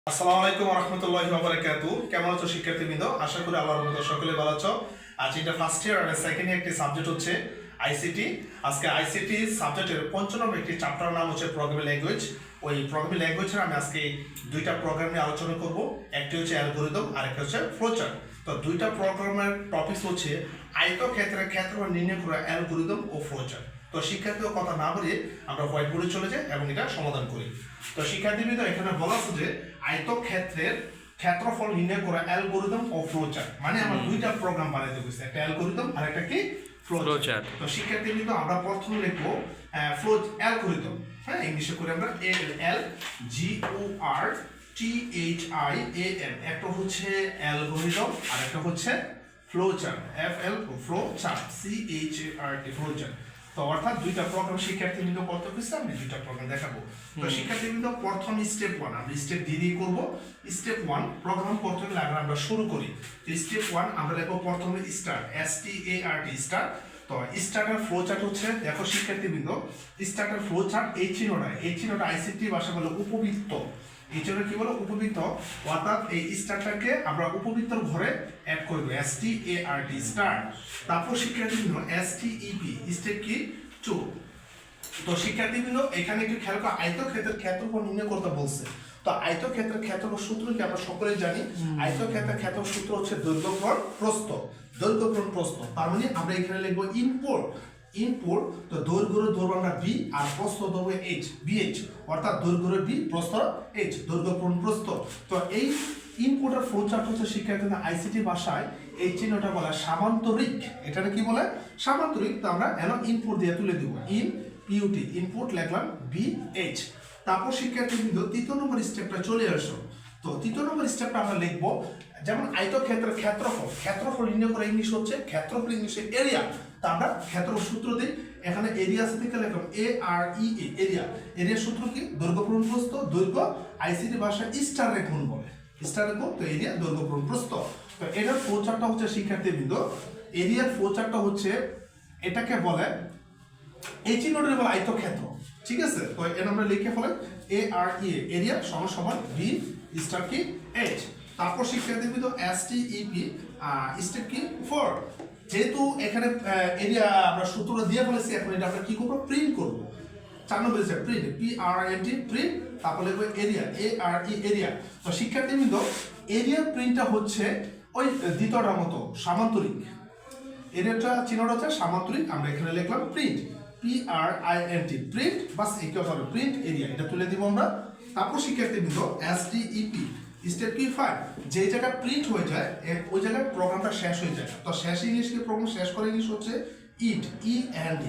আসসালামু আলাইকুম রহমতুল্লাহি ওয়া বারাকাতু। কেমন আছো শিক্ষার্থীবৃন্দ? আশা করি আল্লাহর রহমতে সকলে ভালো আছো। আজ এটা ফার্স্ট ইয়ার আর সেকেন্ড ইয়ার একটি সাবজেক্ট হচ্ছে আইসিটি। আজকে আইসিটি সাবজেক্টের ৫ নম্বর একটি চ্যাপ্টার নাম হচ্ছে প্রোগ্রামিং ল্যাঙ্গুয়েজ। ওই প্রোগ্রামিং ল্যাঙ্গুয়েজের আমি আজকে দুইটা প্রোগ্রাম নিয়ে আলোচনা করব। একটি হচ্ছে অ্যালগরিদম আর একটা হচ্ছে ফ্লোচার্ট। তো দুইটা প্রোগ্রামের টপিকস হচ্ছে আয়তক্ষেত্রের ক্ষেত্রফল নির্ণয় করা অ্যালগরিদম ও ফ্লোচার্ট। তো শিক্ষার্থীর কথা না বলে আমরা হোয়াইট বোর্ডে চলে যাই এবং এটা সমাধান করি। তো শিক্ষার্থীবৃন্দ এখানে বলা আছে যে আয়তক্ষেত্রের ক্ষেত্রফল নির্ণয় করা অ্যালগরিদম ও ফ্লোচার্ট, মানে আমরা দুইটা প্রোগ্রাম বানাইতে বলছি, একটা অ্যালগরিদম আর একটা কি ফ্লোচার্ট। তো শিক্ষার্থীবৃন্দ আমরা প্রথমে লিখবো অ্যালগরিদম। হ্যাঁ, ইংলিশে করে আমরা ALGORTHIAM। একটা হচ্ছে অ্যালগরিদম আর একটা হচ্ছে ফ্লোচার্ট, ফ্লোচার্ট CHART ফ্লোচার্ট। তো অর্থাৎ দুইটা প্রোগ্রাম শিক্ষার্থীবৃন্দ কত হয়েছে, আমি দুইটা প্রোগ্রাম দেখাবো। তো শিক্ষার্থীবৃন্দ প্রথম স্টেপ 1 আমরা স্টেপ দিয়ে করব। স্টেপ 1 প্রোগ্রাম করতে গেলে আগে আমরা শুরু করি। তো স্টেপ 1 আমরা লিখব প্রথমে স্টার্ট, START স্টার্ট। তো স্টার্টার ফ্লো চার্ট হচ্ছে, দেখো শিক্ষার্থীবৃন্দ, স্টার্টার ফ্লো চার্ট এই চিহ্নটা আইসিটি ভাষা বলে উপবৃত্ত। এই জন্য কি বলো উপবৃত্ত, অর্থাৎ এই স্টারটাকে আমরা উপবৃত্তর ঘরে অ্যাড করব, START স্টার্ট। তারপর শিক্ষার্থীবৃন্দ STEP স্টেপ কি 2। তো শিক্ষার্থীবৃন্দ এখানে একটু খেয়াল করে, আয়তক্ষেত্রের ক্ষেত্রফল নির্ণয় করতে বলছে। তো আয়তক্ষেত্রের ক্ষেত্রফল সূত্র কি আমরা সকলেই জানি। আয়তক্ষেত্রের ক্ষেত্রফল সূত্র হচ্ছে দৈর্ঘ্য গুণ প্রস্থ। দৈর্ঘ্য গুণ প্রস্থ, তার মানে আমরা এখানে লিখবো ইনপুট। তো দৈর্ঘ্য ধরবো আমরা b আর প্রস্থ ধরবো h, bh, অর্থাৎ দৈর্ঘ্য b প্রস্থ h, দৈর্ঘ্য গুণ প্রস্থ। তো এই ইনপুট আর ফ্লোচার্ট হচ্ছে শিক্ষার্থীদের আইসিটি ভাষায় এই চিহ্নটা বলা সামান্তরিক। এটা কি বলে? সামান্তরিক। তো আমরা এন ইনপুট দিয়ে তুলে দিব, ইনপুট লিখলাম bh। তারপর শিক্ষার্থীবৃন্দ তৃতীয় নম্বর স্টেপটা চলে আসো। তো তৃতীয় নম্বর স্টেপটা আমরা লিখবো, যেমন আয়তক্ষেত্রের ক্ষেত্রফল নির্ণয় করা ইংলিশ হচ্ছে ক্ষেত্রফল, ইংলিশে এরিয়া। তা আমরা ক্ষেত্রফল সূত্র দিই, এখানে এরিয়া থেকে লিখলাম AREA। এরিয়ার সূত্র কি? দৈর্ঘ্য গুণ প্রস্থ। দৈর্ঘ্য আইসিটি ভাষায় স্টার গুণ বলে, স্টার গুণ। তো এরিয়া দৈর্ঘ্য গুণ প্রস্থ। তো এটার ফ্লোচার্টটা হচ্ছে শিক্ষার্থীবৃন্দ, এরিয়ার ফ্লোচার্টটা হচ্ছে, এটাকে বলে এই চিহ্নটাকে বলে আয়তক্ষেত্র। ঠিক আছে, তো এটা আমরা লিখে ফেলে AREA এরিয়া সমান b স্টার কি h। তারপর শিক্ষার্থীবৃন্দ STEP স্টেপ কি 4। যেহেতু এখানে এরিয়া আমরা সূত্রটা দিয়ে ফেলেছি, এখন এটা আমরা কি করবো? প্রিন্ট করব। 4 নম্বর স্টেপ প্রিন্ট, PRINT প্রিন্ট। তারপর লিখবো এরিয়া, ARE এরিয়া। তো শিক্ষার্থীবৃন্দ এরিয়ার প্রিন্টটা হচ্ছে ওই দ্বিতীয়টার মতো সামান্তরিক। এরিয়াটা চিহ্নটা হচ্ছে সামান্তরিক, আমরা এখানে লিখলাম প্রিন্ট, PRINT প্রিন্ট। বাস এই কথা হলো প্রিন্ট এরিয়া, এটা তুলে দিব আমরা। তারপর শিক্ষার্থীবৃন্দ STEP স্টেপ কি 5। যে জায়গায় প্রিন্ট হয়ে যায় ওই জায়গায় প্রোগ্রামটা শেষ হয়ে যায়। তো শেষ ইংলিশকে প্রোগ্রাম শেষ করে ইংলিশ হচ্ছে ইন্ট, END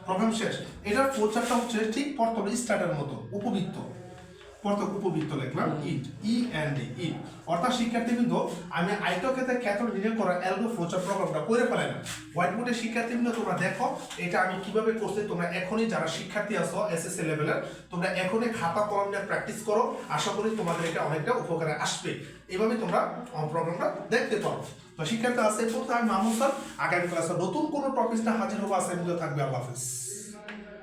প্রোগ্রাম শেষ। এটার ফ্লোচার্টটা হচ্ছে ঠিক প্রথমে স্টার্টের মতো উপবৃত্ত, উপবৃত্ত লিখলাম END। অর্থাৎ শিক্ষার্থীবৃন্দ আমি আয়তক্ষেত্রের ক্ষেত্রফল নির্ণয় করা অ্যালগো ফ্লোচার্ট প্রোগ্রামটা করে ফেলাম। হোয়াইট বোর্ডে শিক্ষার্থীবৃন্দ তোমরা দেখো এটা আমি কিভাবে করছি। তোমরা এখনই যারা শিক্ষার্থী আছো SSC লেভেলের, তোমরা এখনই খাতা কলম নিয়ে প্র্যাকটিস করো। আশা করি তোমাদের এটা অনেকটা উপকারে আসবে। এভাবে তোমরা প্রোগ্রামটা দেখতে পারো। তো শিক্ষার্থী আছে, আমি মামুন স্যার। আগামী ক্লাসে নতুন কোনো টপিকটা হাজির হবো। আজকের মধ্যে থাকবে, আল্লাহ হাফেজ।